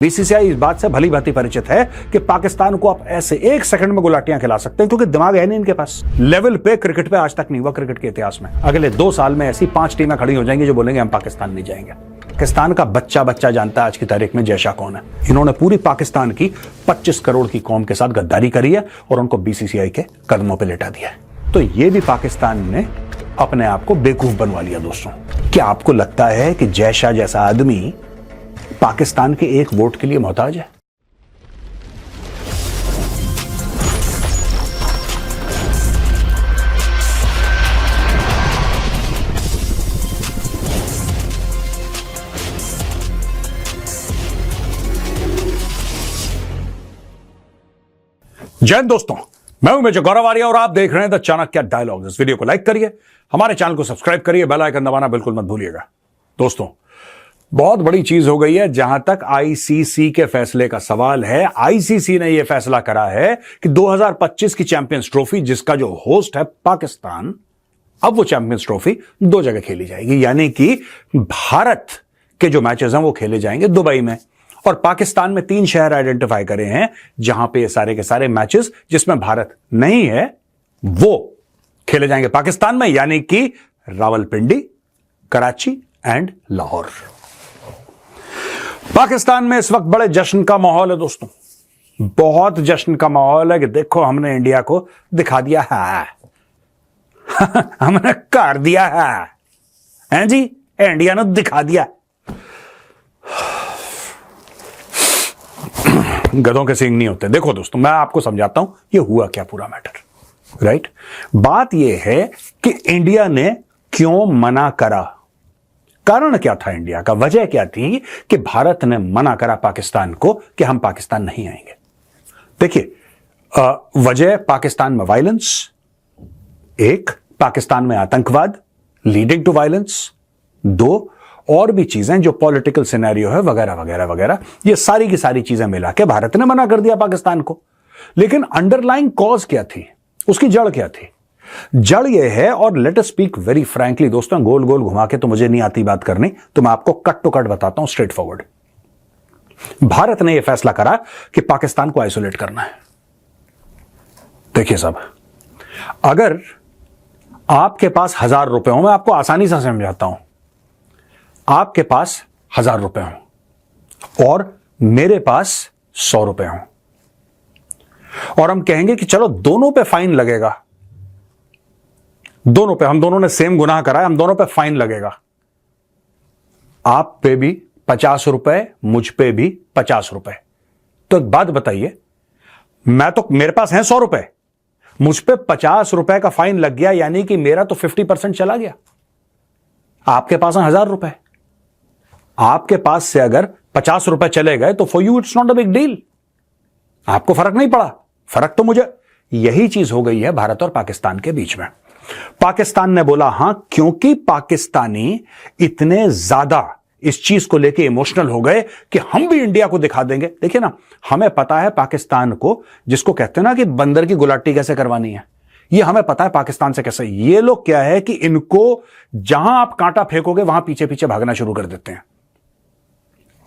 BCCI इस बात से भली भांति परिचित है कि पाकिस्तान को आप ऐसे एक सेकंड में गुलाटियां खिला सकते हैं, क्योंकि दिमाग है नहीं इनके पास। लेवल पे क्रिकेट पे आज तक नहीं हुआ क्रिकेट के इतिहास में। अगले 2 साल में ऐसी 5 टीमें खड़ी हो जाएंगी जो बोलेंगे हम पाकिस्तान नहीं जाएंगे। पाकिस्तान का बच्चा जानता है आज की तारीख में जय शाह कौन है। इन्होंने पूरी पाकिस्तान की 25 करोड़ की कौम के साथ गद्दारी करी है और उनको बीसीसीआई के कदमों पर लेटा दिया है। तो ये भी पाकिस्तान ने अपने आप को बेवकूफ बनवा लिया। दोस्तों, क्या आपको लगता है कि जय शाह जैसा आदमी पाकिस्तान के एक वोट के लिए मोहताज है? जय हिंद दोस्तों, मैं हूं मेजर गौरव आर्या और आप देख रहे हैं द चाणक्य डायलॉग। इस वीडियो को लाइक करिए, हमारे चैनल को सब्सक्राइब करिए, बेल आइकन दबाना बिल्कुल मत भूलिएगा। दोस्तों, बहुत बड़ी चीज हो गई है जहां तक आईसीसी के फैसले का सवाल है। आईसीसी ने यह फैसला करा है कि 2025 की चैंपियंस ट्रॉफी, जिसका जो होस्ट है पाकिस्तान, अब वो चैंपियंस ट्रॉफी 2 जगह खेली जाएगी। यानी कि भारत के जो मैचेस हैं वो खेले जाएंगे दुबई में, और पाकिस्तान में 3 शहर आइडेंटिफाई करे हैं जहां पे ये सारे के सारे मैचेस जिसमें भारत नहीं है वो खेले जाएंगे पाकिस्तान में, यानी कि रावलपिंडी, कराची एंड लाहौर। पाकिस्तान में इस वक्त बड़े जश्न का माहौल है दोस्तों, बहुत जश्न का माहौल है कि देखो हमने इंडिया को दिखा दिया है हमने कर दिया है जी, इंडिया ने दिखा दिया। गधों के सींग नहीं होते। देखो दोस्तों, मैं आपको समझाता हूं ये हुआ क्या पूरा मैटर। राइट, बात यह है कि इंडिया ने क्यों मना करा, कारण क्या था इंडिया का, वजह क्या थी कि भारत ने मना करा पाकिस्तान को कि हम पाकिस्तान नहीं आएंगे। देखिए, वजह पाकिस्तान में वायलेंस, एक पाकिस्तान में आतंकवाद लीडिंग टू वायलेंस, 2 और भी चीजें जो पॉलिटिकल सिनेरियो है वगैरह वगैरह वगैरह, ये सारी की सारी चीजें मिला के भारत ने मना कर दिया पाकिस्तान को। लेकिन अंडरलाइंग कॉज क्या थी, उसकी जड़ क्या थी? जड़ यह है, और let us speak very frankly दोस्तों, गोल गोल घुमा के तो मुझे नहीं आती बात करनी, तो मैं आपको कट टू कट बताता हूं, स्ट्रेट फॉरवर्ड। भारत ने यह फैसला करा कि पाकिस्तान को आइसोलेट करना है। देखिए साहब, अगर आपके पास 1000 रुपए हो, मैं आपको आसानी से समझाता हूं, आपके पास 1000 रुपए हो और मेरे पास 100 रुपए हो, और हम कहेंगे कि चलो दोनों पे फाइन लगेगा, दोनों पे, हम दोनों ने सेम गुनाह करा है, हम दोनों पे फाइन लगेगा। आप पे भी 50 रुपए, मुझ पे भी 50 रुपए। तो एक बात बताइए, मेरे पास है 100 रुपए, मुझ पे 50 रुपए का फाइन लग गया, यानी कि मेरा तो 50% चला गया। आपके पास है 1000 रुपए, आपके पास से अगर 50 रुपए चले गए तो for you it's not a big deal, आपको फर्क नहीं पड़ा। फर्क तो मुझे, यही चीज हो गई है भारत और पाकिस्तान के बीच में। पाकिस्तान ने बोला हां, क्योंकि पाकिस्तानी इतने ज्यादा इस चीज को लेके इमोशनल हो गए कि हम भी इंडिया को दिखा देंगे। देखिए ना, हमें पता है पाकिस्तान को, जिसको कहते हैं ना कि बंदर की गुलाटी कैसे करवानी है, ये हमें पता है पाकिस्तान से कैसे। ये लोग क्या है कि इनको जहां आप कांटा फेंकोगे वहां पीछे पीछे भागना शुरू कर देते हैं।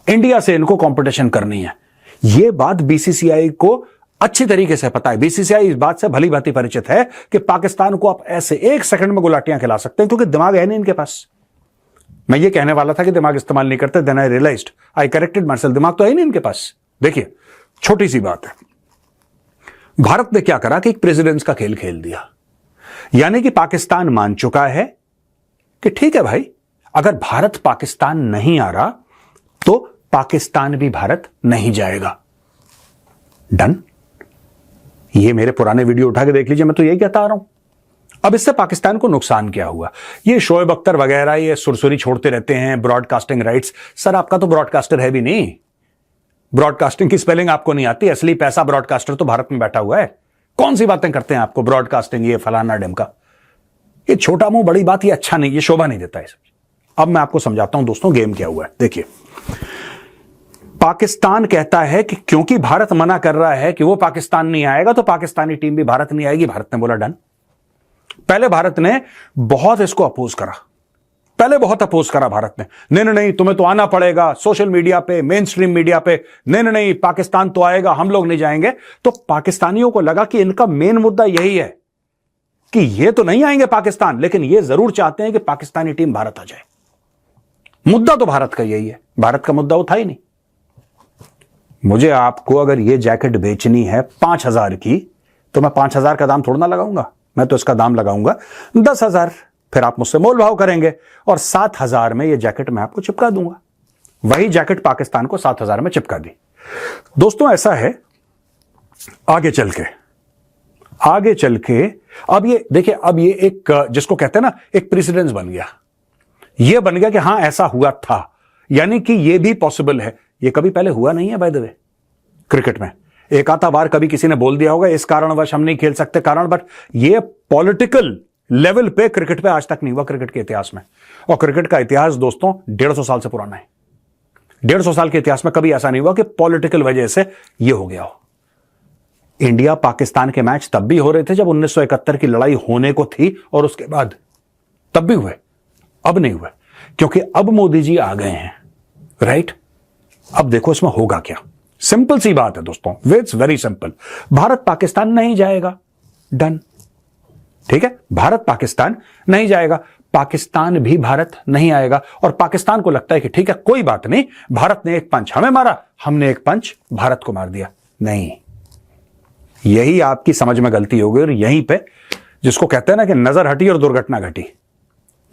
इंडिया से इनको कंपटीशन करनी है। यह बात बीसीसीआई को अच्छी तरीके से पता है। बीसीसीआई इस बात से भली भांति परिचित है कि पाकिस्तान को आप ऐसे एक सेकंड में गुलाटियां खिला सकते हैं, क्योंकि दिमाग है नहीं इनके पास। मैं ये कहने वाला था कि दिमाग इस्तेमाल नहीं करते, then I realised, I corrected myself, दिमाग तो है नहीं इनके पास। देखिए, छोटी सी बात है, भारत ने क्या करा कि एक प्रेसिडेंट्स का खेल खेल दिया। यानी कि पाकिस्तान मान चुका है कि ठीक है भाई, अगर भारत पाकिस्तान नहीं आ रहा तो पाकिस्तान भी भारत नहीं जाएगा। डन। ये मेरे पुराने वीडियो उठा के देख लीजिए, मैं तो यही कहता आ रहा हूं। अब इससे पाकिस्तान को नुकसान क्या हुआ? ये शोएब अख्तर वगैरह ये सुरसुरी छोड़ते रहते हैं, ब्रॉडकास्टिंग राइट्स। सर, आपका तो ब्रॉडकास्टर है भी नहीं, ब्रॉडकास्टिंग की स्पेलिंग आपको नहीं आती। असली पैसा ब्रॉडकास्टर तो भारत में बैठा हुआ है। कौन सी बातें करते हैं आपको ब्रॉडकास्टिंग, ये फलाना ढिमका, ये छोटा मुंह बड़ी बात, ये अच्छा नहीं, ये शोभा नहीं देता है। अब मैं आपको समझाता हूं दोस्तों गेम क्या हुआ है। देखिए, पाकिस्तान कहता है कि क्योंकि भारत मना कर रहा है कि वो पाकिस्तान नहीं आएगा तो पाकिस्तानी टीम भी भारत नहीं आएगी। भारत ने बोला डन। पहले भारत ने बहुत इसको अपोज करा, पहले बहुत अपोज करा भारत ने, नहीं नहीं तुम्हें तो आना पड़ेगा सोशल मीडिया पे, मेन स्ट्रीम मीडिया पे, नहीं नहीं पाकिस्तान तो आएगा, हम लोग नहीं जाएंगे। तो पाकिस्तानियों को लगा कि इनका मेन मुद्दा यही है कि ये तो नहीं आएंगे पाकिस्तान, लेकिन ये जरूर चाहते हैं कि पाकिस्तानी टीम भारत आ जाए। मुद्दा तो भारत का यही है, भारत का मुद्दा वो था ही नहीं। मुझे आपको अगर ये जैकेट बेचनी है 5,000 की, तो मैं 5,000 का दाम थोड़ा ना लगाऊंगा, मैं तो इसका दाम लगाऊंगा 10,000। फिर आप मुझसे मोल भाव करेंगे और 7,000 में ये जैकेट मैं आपको चिपका दूंगा। वही जैकेट पाकिस्तान को 7,000 में चिपका दी। दोस्तों ऐसा है, आगे चल के अब ये देखिए, अब ये एक जिसको कहते हैं ना, एक प्रेसिडेंस बन गया। ये बन गया कि हां ऐसा हुआ था, यानी कि ये भी पॉसिबल है। ये कभी पहले हुआ नहीं है बाय द वे क्रिकेट में। एक आधा बार कभी किसी ने बोल दिया होगा इस कारणवश हम नहीं खेल सकते कारण, बट ये पॉलिटिकल लेवल पे क्रिकेट पे आज तक नहीं हुआ क्रिकेट के इतिहास में। और क्रिकेट का इतिहास दोस्तों 150 साल से पुराना है। 150 साल के इतिहास में कभी ऐसा नहीं हुआ कि पॉलिटिकल वजह से ये हो गया हो। इंडिया पाकिस्तान के मैच तब भी हो रहे थे जब 1971 की लड़ाई होने को थी, और उसके बाद तब भी हुए, अब नहीं हुए, क्योंकि अब मोदी जी आ गए हैं, राइट। अब देखो इसमें होगा क्या। सिंपल सी बात है दोस्तों, it's very simple. Bharat Pakistan नहीं जाएगा, डन, ठीक है। भारत पाकिस्तान नहीं जाएगा, पाकिस्तान भी भारत नहीं आएगा। और पाकिस्तान को लगता है कि ठीक है कोई बात नहीं, भारत ने एक पंच हमें मारा, हमने एक पंच भारत को मार दिया। नहीं, यही आपकी समझ में गलती हो गई, और यहीं पे जिसको कहते हैं ना कि नजर हटी और दुर्घटना घटी।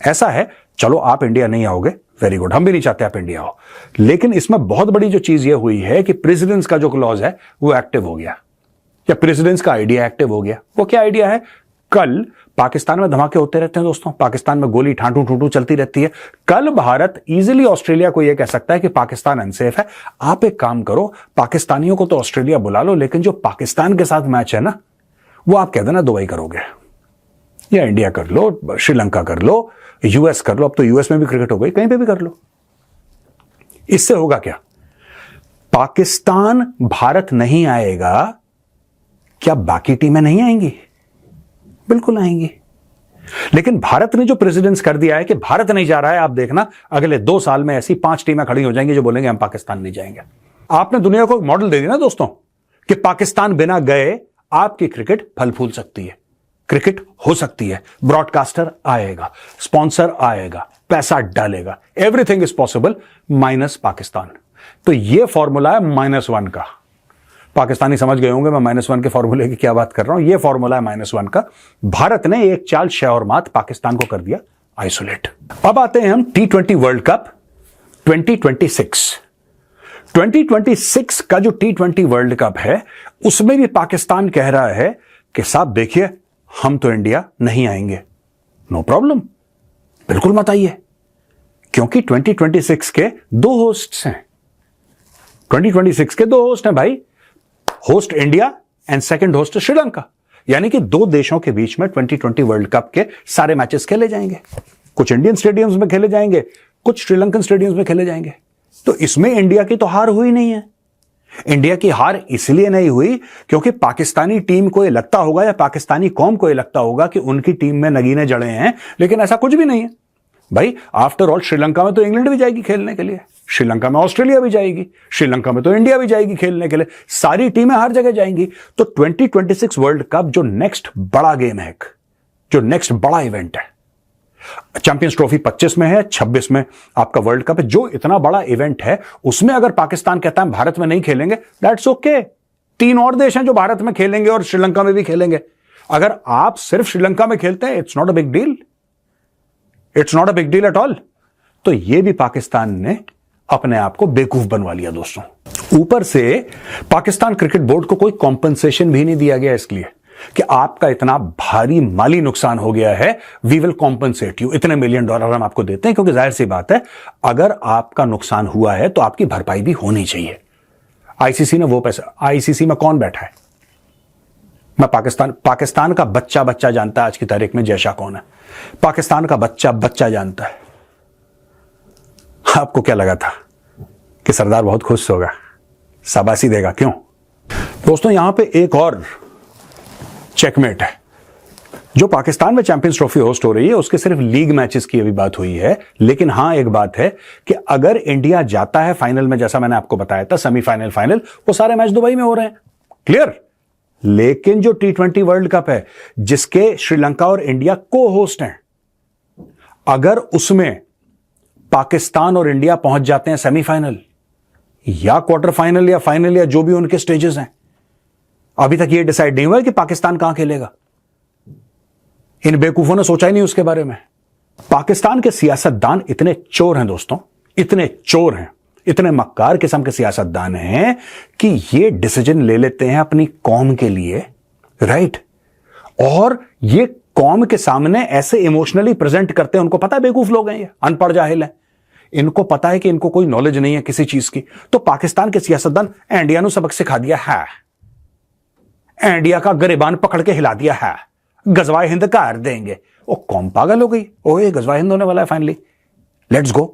ऐसा है, चलो आप इंडिया नहीं आओगे, वेरी गुड, हम भी नहीं चाहते आप इंडिया आओ, लेकिन इसमें बहुत बड़ी जो चीज ये हुई है कि प्रेसिडेंस का जो क्लॉज है वो एक्टिव हो गया, या प्रेसिडेंस का आइडिया एक्टिव हो गया। वो क्या आइडिया है? कल पाकिस्तान में धमाके होते रहते हैं दोस्तों, पाकिस्तान में गोली ठाठू ठूठू चलती रहती है। कल भारत इजीली ऑस्ट्रेलिया को यह कह सकता है कि पाकिस्तान अनसेफ है, आप एक काम करो, पाकिस्तानियों को तो ऑस्ट्रेलिया बुला लो, लेकिन जो पाकिस्तान के साथ मैच है ना, वो आप कह देना दुबई करोगे, या इंडिया कर लो, श्रीलंका कर लो, यूएस कर लो। अब तो यूएस में भी क्रिकेट हो गई, कहीं पे भी कर लो। इससे होगा क्या? पाकिस्तान भारत नहीं आएगा, क्या बाकी टीमें नहीं आएंगी? बिल्कुल आएंगी। लेकिन भारत ने जो प्रेसिडेंस कर दिया है कि भारत नहीं जा रहा है, आप देखना अगले 2 साल में ऐसी 5 टीमें खड़ी हो जाएंगी जो बोलेंगे हम पाकिस्तान नहीं जाएंगे। आपने दुनिया को एक मॉडल दे दिया ना दोस्तों, कि पाकिस्तान बिना गए आपकी क्रिकेट फल फूल सकती है, क्रिकेट हो सकती है, ब्रॉडकास्टर आएगा, स्पॉन्सर आएगा, पैसा डालेगा, everything is possible minus Pakistan. तो यह फॉर्मूला है -1 का। पाकिस्तानी समझ गए होंगे मैं -1 के फॉर्मूले की क्या बात कर रहा हूं। यह फॉर्मूला है -1 का। भारत ने एक चाल शह और मात पाकिस्तान को कर दिया आइसोलेट। अब आते हैं हम T20 वर्ल्ड कप 2026। 2026 का जो T20 वर्ल्ड कप है, उसमें भी पाकिस्तान कह रहा है कि साहब देखिए हम तो इंडिया नहीं आएंगे। नो प्रॉब्लम, बिल्कुल मत आइए, क्योंकि 2026 के 2 होस्ट्स हैं। 2026 के 2 होस्ट हैं भाई, host India and second host Sri Lanka. यानी कि 2 देशों के बीच में 2020 वर्ल्ड कप के सारे मैचेस खेले जाएंगे। कुछ इंडियन स्टेडियम्स में खेले जाएंगे, कुछ श्रीलंकन स्टेडियम्स में खेले जाएंगे। तो इसमें इंडिया की तो हार हुई नहीं है। इंडिया की हार इसलिए नहीं हुई क्योंकि पाकिस्तानी टीम को यह लगता होगा, या पाकिस्तानी कौम को यह लगता होगा कि उनकी टीम में नगीने जड़े हैं, लेकिन ऐसा कुछ भी नहीं है भाई। आफ्टर ऑल श्रीलंका में तो इंग्लैंड भी जाएगी खेलने के लिए, श्रीलंका में ऑस्ट्रेलिया भी जाएगी, श्रीलंका में तो इंडिया भी जाएगी खेलने के लिए, सारी टीमें हर जगह जाएंगी। तो 2026 वर्ल्ड कप जो नेक्स्ट बड़ा गेम है, जो नेक्स्ट बड़ा इवेंट है, चैंपियंस ट्रॉफी 25 में है, 26 में आपका वर्ल्ड कप है, जो इतना बड़ा इवेंट है, उसमें अगर पाकिस्तान कहता है भारत में नहीं खेलेंगे, दैट्स ओके। 3 और देश हैं जो भारत में खेलेंगे और श्रीलंका में भी खेलेंगे। अगर आप सिर्फ श्रीलंका में खेलते हैं, it's not a big deal, it's not a big deal at all. तो यह भी पाकिस्तान ने अपने आप को बेवकूफ बनवा लिया दोस्तों। ऊपर से पाकिस्तान क्रिकेट बोर्ड को कोई कॉम्पनसेशन भी नहीं दिया गया इसलिए कि आपका इतना भारी माली नुकसान हो गया है, वी विल कॉम्पनसेट यू, इतने $1 मिलियन हम आपको देते हैं। क्योंकि जाहिर सी बात है, अगर आपका नुकसान हुआ है तो आपकी भरपाई भी होनी चाहिए। आईसीसी ने वो पैसा, आईसीसी में कौन बैठा है? मैं पाकिस्तान का बच्चा जानता है आज की तारीख में जय शाह कौन है। पाकिस्तान का बच्चा जानता है। आपको क्या लगा था कि सरदार बहुत खुश होगा, शाबाशी देगा? क्यों दोस्तों, यहां पे एक और चेकमेट है जो पाकिस्तान में चैंपियंस ट्रॉफी होस्ट हो रही है उसके सिर्फ लीग मैचेस की अभी बात हुई है, लेकिन हां एक बात है कि अगर इंडिया जाता है फाइनल में, जैसा मैंने आपको बताया था सेमीफाइनल फाइनल, वो सारे मैच दुबई में हो रहे हैं, क्लियर। लेकिन जो T20 वर्ल्ड कप है जिसके श्रीलंका और इंडिया को होस्ट हैं, अगर उसमें पाकिस्तान और इंडिया पहुंच जाते हैं सेमीफाइनल या क्वार्टर फाइनल या फाइनल या जो भी उनके स्टेजेस हैं, अभी तक ये डिसाइड नहीं हुआ है कि पाकिस्तान कहां खेलेगा। इन बेवकूफों ने सोचा ही नहीं उसके बारे में। पाकिस्तान के सियासतदान इतने चोर हैं दोस्तों, इतने चोर हैं, इतने मक्कार किस्म के सियासतदान हैं कि ये डिसीजन ले लेते हैं अपनी कौम के लिए, राइट, और ये कौम के सामने ऐसे इमोशनली प्रेजेंट करते हैं। उनको पता है बेवकूफ लोग हैं, ये अनपढ़ जाहिल हैं, इनको पता है कि इनको कोई नॉलेज नहीं है किसी चीज की। तो पाकिस्तान के सियासतदान इंडिया ने सबक सिखा दिया है, इंडिया का गिरबान पकड़ के हिला दिया है, गजवाए हिंद कर देंगे। वो कौम पागल हो गई, ओए गजवाए हिंद होने वाला है फाइनली, लेट्स गो।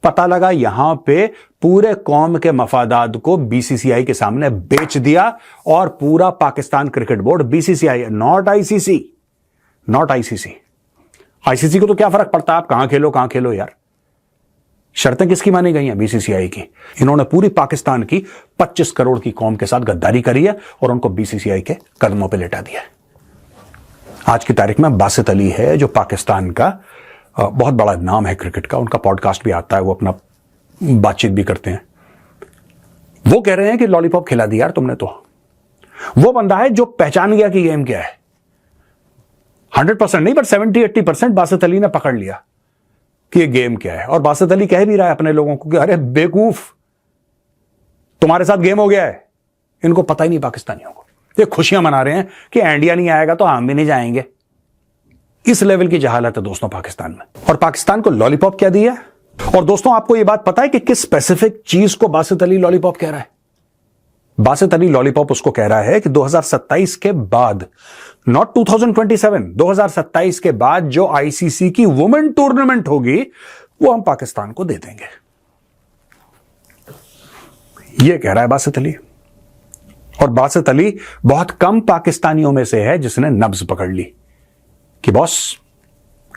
पता लगा यहां पे पूरे कौम के मफादात को बीसीसीआई के सामने बेच दिया, और पूरा Pakistan cricket board, BCCI not ICC, not ICC. ICC को तो क्या फर्क पड़ता है आप कहां खेलो यार। शर्तें किसकी मानी गई हैं? बीसीसीआई की। इन्होंने पूरी पाकिस्तान की 25 करोड़ की कौम के साथ गद्दारी करी है और उनको बीसीसीआई के कदमों पे लेटा दिया है। आज की तारीख में बासित अली है जो पाकिस्तान का बहुत बड़ा नाम है क्रिकेट का, उनका पॉडकास्ट भी आता है, वो अपना बातचीत भी करते हैं। वो कह रहे हैं कि लॉलीपॉप खिला दी यार तुमने। तो वो बंदा है जो पहचान गया कि गेम क्या है। 100% नहीं बट 70-80% बासित अली ने पकड़ लिया कि ये गेम क्या है। और बासित अली कह भी रहा है अपने लोगों को कि अरे बेवकूफ, तुम्हारे साथ गेम हो गया है। इनको पता ही नहीं पाकिस्तानियों को। ये खुशियां मना रहे हैं कि इंडिया नहीं आएगा तो हम भी नहीं जाएंगे। इस लेवल की जहालत है दोस्तों पाकिस्तान में। और पाकिस्तान को लॉलीपॉप क्या दिया। और दोस्तों आपको यह बात पता है कि किस स्पेसिफिक चीज को बासित अली लॉलीपॉप कह रहा है? बासित अली लॉलीपॉप उसको कह रहा है कि 2027 के बाद, नॉट 2027, 2027 के बाद जो आईसीसी की वुमेन टूर्नामेंट होगी वो हम पाकिस्तान को दे देंगे। यह कह रहा है बासित अली। और बासित अली बहुत कम पाकिस्तानियों में से है जिसने नब्ज पकड़ ली कि बॉस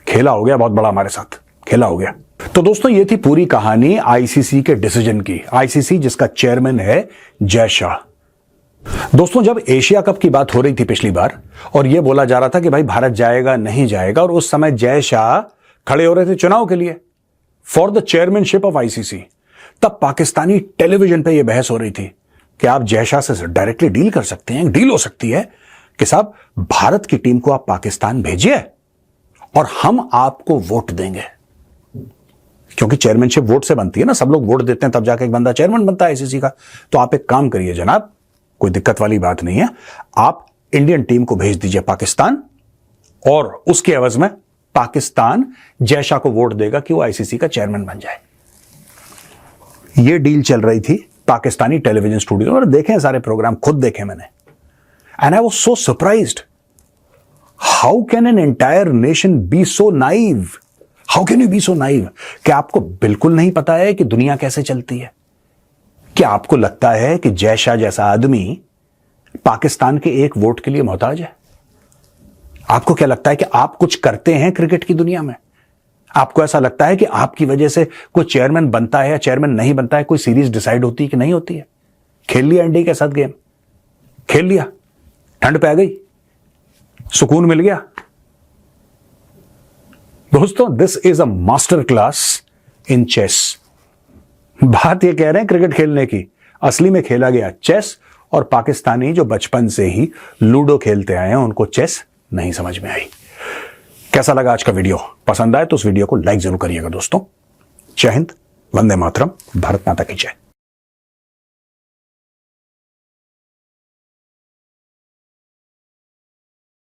खेला हो गया बहुत बड़ा, हमारे साथ खेला हो गया। तो दोस्तों ये थी पूरी कहानी आईसीसी के डिसीजन की। आईसीसी जिसका चेयरमैन है जय शाह। दोस्तों जब एशिया कप की बात हो रही थी पिछली बार और यह बोला जा रहा था कि भाई भारत जाएगा नहीं जाएगा, और उस समय जय शाह खड़े हो रहे थे चुनाव के लिए for the chairmanship of ICC, तब पाकिस्तानी टेलीविजन पे यह बहस हो रही थी कि आप जय शाह से डायरेक्टली डील कर सकते हैं। डील हो सकती है कि साहब भारत की टीम को आप पाकिस्तान भेजिए और हम आपको वोट देंगे, क्योंकि चेयरमैनशिप वोट से बनती है ना, सब लोग वोट देते हैं तब जाके एक बंदा चेयरमैन बनता है आईसीसी का। तो आप एक काम करिए जनाब, कोई दिक्कत वाली बात नहीं है, आप इंडियन टीम को भेज दीजिए पाकिस्तान और उसके एवज में पाकिस्तान जय शाह को वोट देगा कि वो आईसीसी का चेयरमैन बन जाए। यह डील चल रही थी पाकिस्तानी टेलीविजन स्टूडियो में। देखे सारे प्रोग्राम, खुद देखे मैंने, and I was so surprised. How can an entire nation be so naive? How can you be so naive? क्या आपको बिल्कुल नहीं पता है कि दुनिया कैसे चलती है? क्या आपको लगता है कि जय शाह जैसा आदमी पाकिस्तान के एक वोट के लिए मोहताज है? आपको क्या लगता है कि आप कुछ करते हैं क्रिकेट की दुनिया में? आपको ऐसा लगता है कि आपकी वजह से कोई चेयरमैन बनता है या चेयरमैन नहीं बनता है, कोई सीरीज डिसाइड होती है कि नहीं होती है? खेल लिया इंडिया के साथ गेम, खेल लिया, ठंड पे आ गई, सुकून मिल गया। दोस्तों this is a master class in chess. बात ये कह रहे हैं क्रिकेट खेलने की, असली में खेला गया चेस। और पाकिस्तानी जो बचपन से ही लूडो खेलते आए हैं उनको चेस नहीं समझ में आई। कैसा लगा आज का वीडियो? पसंद आए तो उस वीडियो को लाइक जरूर करिएगा दोस्तों। जय हिंद, वंदे मातरम, भारत माता की जय।